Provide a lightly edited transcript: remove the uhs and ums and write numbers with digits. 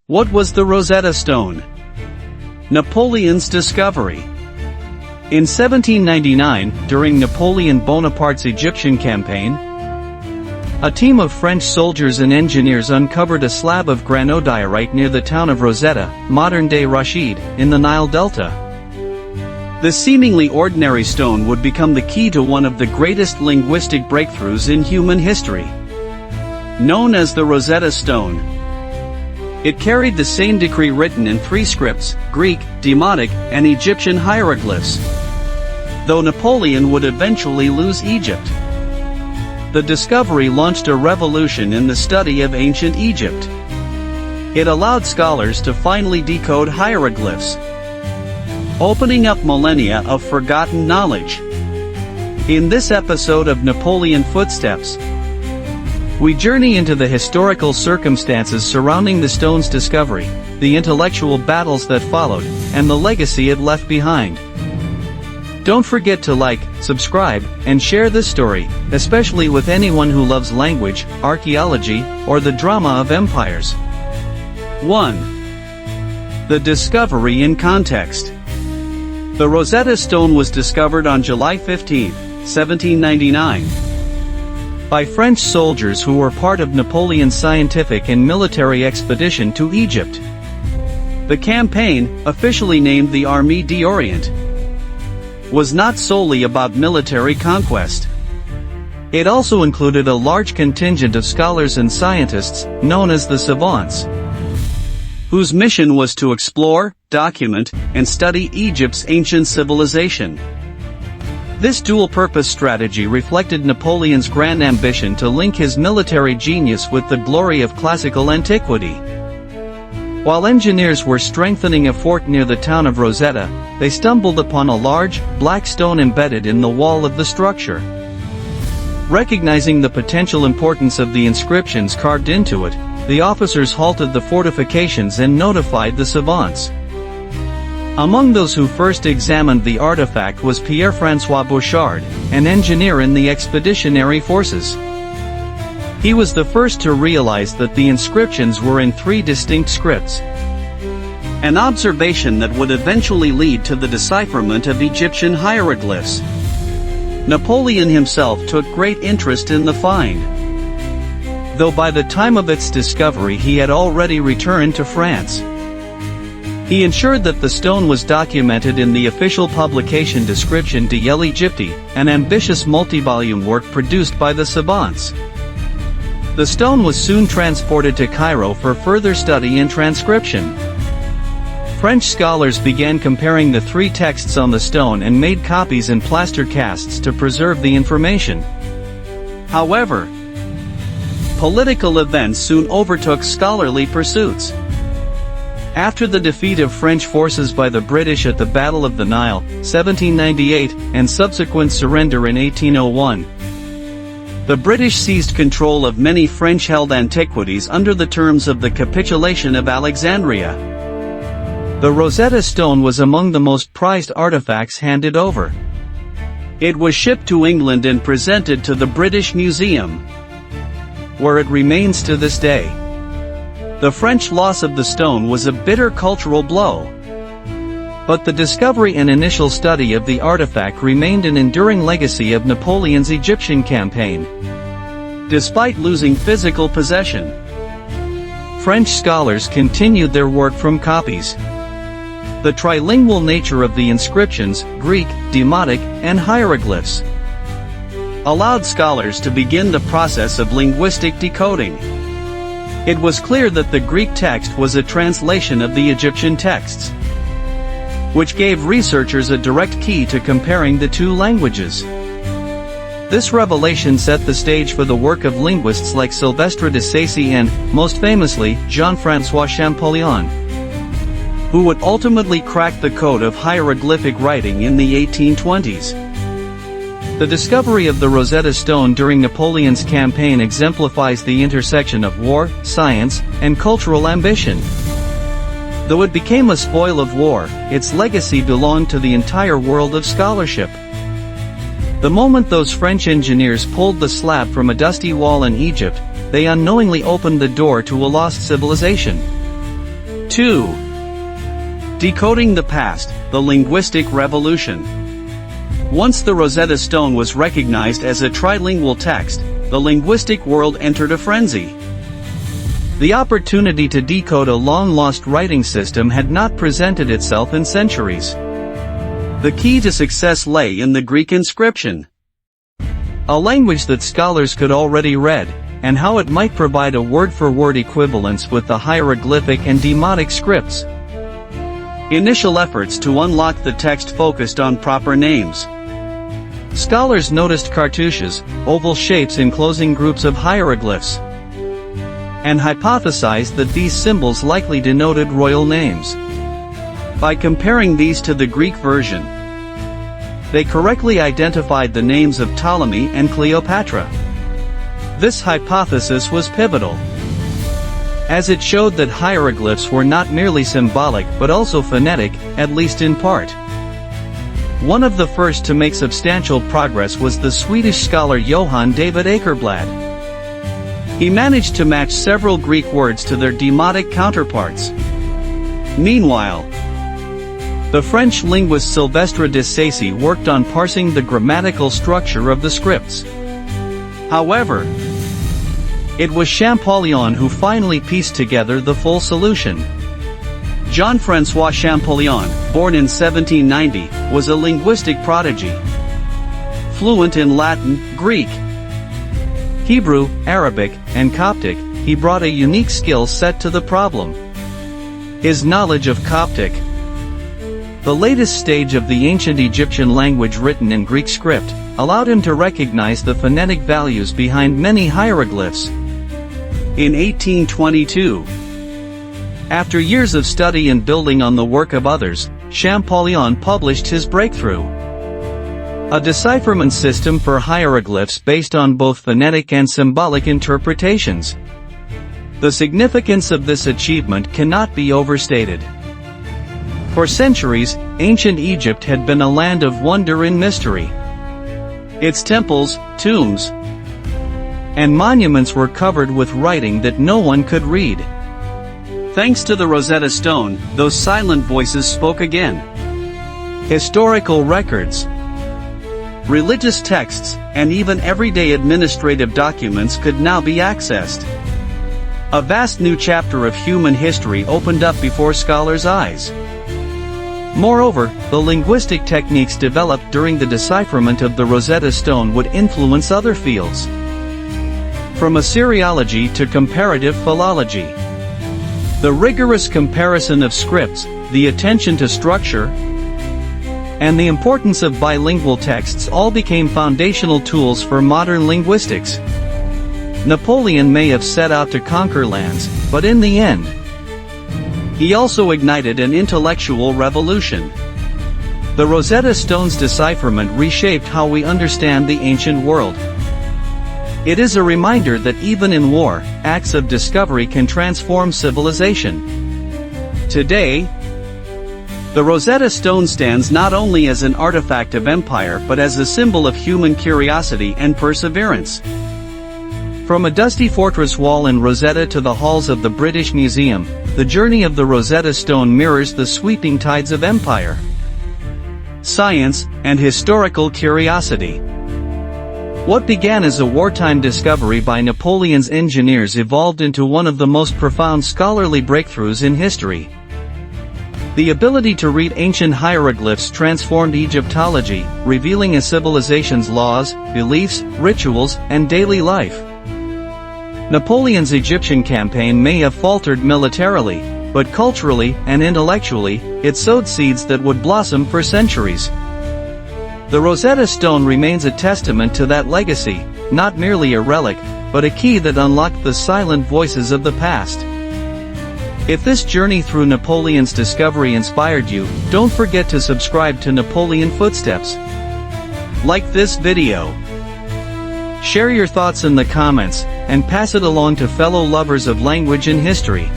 What was the Rosetta Stone? Napoleon's discovery. In 1799, during Napoleon Bonaparte's Egyptian campaign, a team of French soldiers and engineers uncovered a slab of granodiorite near the town of Rosetta, modern-day Rashid, in the Nile Delta. The seemingly ordinary stone would become the key to one of the greatest linguistic breakthroughs in human history. Known as the Rosetta Stone, it carried the same decree written in three scripts: Greek, Demotic, and Egyptian hieroglyphs. Though Napoleon would eventually lose Egypt, the discovery launched a revolution in the study of ancient Egypt. It allowed scholars to finally decode hieroglyphs, opening up millennia of forgotten knowledge. In this episode of Napoleon Footsteps, we journey into the historical circumstances surrounding the stone's discovery, the intellectual battles that followed, and the legacy it left behind. Don't forget to like, subscribe, and share this story, especially with anyone who loves language, archaeology, or the drama of empires. 1. The discovery in context. The Rosetta Stone was discovered on July 15, 1799. by French soldiers who were part of Napoleon's scientific and military expedition to Egypt. The campaign, officially named the Armée d'Orient, was not solely about military conquest. It also included a large contingent of scholars and scientists, known as the savants, whose mission was to explore, document, and study Egypt's ancient civilization. This dual-purpose strategy reflected Napoleon's grand ambition to link his military genius with the glory of classical antiquity. While engineers were strengthening a fort near the town of Rosetta, they stumbled upon a large, black stone embedded in the wall of the structure. Recognizing the potential importance of the inscriptions carved into it, the officers halted the fortifications and notified the savants. Among those who first examined the artifact was Pierre-François Bouchard, an engineer in the expeditionary forces. He was the first to realize that the inscriptions were in three distinct scripts, an observation that would eventually lead to the decipherment of Egyptian hieroglyphs. Napoleon himself took great interest in the find, though by the time of its discovery he had already returned to France. He ensured that the stone was documented in the official publication Description de l'Égypte, an ambitious multi-volume work produced by the savants. The stone was soon transported to Cairo for further study and transcription. French scholars began comparing the three texts on the stone and made copies in plaster casts to preserve the information. However, political events soon overtook scholarly pursuits. After the defeat of French forces by the British at the Battle of the Nile, 1798, and subsequent surrender in 1801, the British seized control of many French-held antiquities under the terms of the Capitulation of Alexandria. The Rosetta Stone was among the most prized artifacts handed over. It was shipped to England and presented to the British Museum, where it remains to this day. The French loss of the stone was a bitter cultural blow, but the discovery and initial study of the artifact remained an enduring legacy of Napoleon's Egyptian campaign. Despite losing physical possession, French scholars continued their work from copies. The trilingual nature of the inscriptions, Greek, Demotic, and hieroglyphs, allowed scholars to begin the process of linguistic decoding. It was clear that the Greek text was a translation of the Egyptian texts, which gave researchers a direct key to comparing the two languages. This revelation set the stage for the work of linguists like Sylvestre de Sacy and, most famously, Jean-François Champollion, who would ultimately crack the code of hieroglyphic writing in the 1820s. The discovery of the Rosetta Stone during Napoleon's campaign exemplifies the intersection of war, science, and cultural ambition. Though it became a spoil of war, its legacy belonged to the entire world of scholarship. The moment those French engineers pulled the slab from a dusty wall in Egypt, they unknowingly opened the door to a lost civilization. 2. Decoding the past, the linguistic revolution. Once the Rosetta Stone was recognized as a trilingual text, the linguistic world entered a frenzy. The opportunity to decode a long-lost writing system had not presented itself in centuries. The key to success lay in the Greek inscription, a language that scholars could already read, and how it might provide a word-for-word equivalence with the hieroglyphic and Demotic scripts. Initial efforts to unlock the text focused on proper names. Scholars noticed cartouches, oval shapes enclosing groups of hieroglyphs, and hypothesized that these symbols likely denoted royal names. By comparing these to the Greek version, they correctly identified the names of Ptolemy and Cleopatra. This hypothesis was pivotal, as it showed that hieroglyphs were not merely symbolic but also phonetic, at least in part. One of the first to make substantial progress was the Swedish scholar Johann David Åkerblad. He managed to match several Greek words to their Demotic counterparts. Meanwhile, the French linguist Sylvestre de Sacy worked on parsing the grammatical structure of the scripts. However, it was Champollion who finally pieced together the full solution. Jean-François Champollion, born in 1790, was a linguistic prodigy. Fluent in Latin, Greek, Hebrew, Arabic, and Coptic, he brought a unique skill set to the problem. His knowledge of Coptic, the latest stage of the ancient Egyptian language written in Greek script, allowed him to recognize the phonetic values behind many hieroglyphs. In 1822, after years of study and building on the work of others, Champollion published his breakthrough, a decipherment system for hieroglyphs based on both phonetic and symbolic interpretations. The significance of this achievement cannot be overstated. For centuries, ancient Egypt had been a land of wonder and mystery. Its temples, tombs, and monuments were covered with writing that no one could read. Thanks to the Rosetta Stone, those silent voices spoke again. Historical records, religious texts, and even everyday administrative documents could now be accessed. A vast new chapter of human history opened up before scholars' eyes. Moreover, the linguistic techniques developed during the decipherment of the Rosetta Stone would influence other fields, from Assyriology to comparative philology. The rigorous comparison of scripts, the attention to structure, and the importance of bilingual texts all became foundational tools for modern linguistics. Napoleon may have set out to conquer lands, but in the end, he also ignited an intellectual revolution. The Rosetta Stone's decipherment reshaped how we understand the ancient world. It is a reminder that even in war, acts of discovery can transform civilization. Today, the Rosetta Stone stands not only as an artifact of empire but as a symbol of human curiosity and perseverance. From a dusty fortress wall in Rosetta to the halls of the British Museum, the journey of the Rosetta Stone mirrors the sweeping tides of empire, science, and historical curiosity. What began as a wartime discovery by Napoleon's engineers evolved into one of the most profound scholarly breakthroughs in history. The ability to read ancient hieroglyphs transformed Egyptology, revealing a civilization's laws, beliefs, rituals, and daily life. Napoleon's Egyptian campaign may have faltered militarily, but culturally and intellectually, it sowed seeds that would blossom for centuries. The Rosetta Stone remains a testament to that legacy, not merely a relic, but a key that unlocked the silent voices of the past. If this journey through Napoleon's discovery inspired you, don't forget to subscribe to Napoleon Footsteps. Like this video, share your thoughts in the comments, and pass it along to fellow lovers of language and history.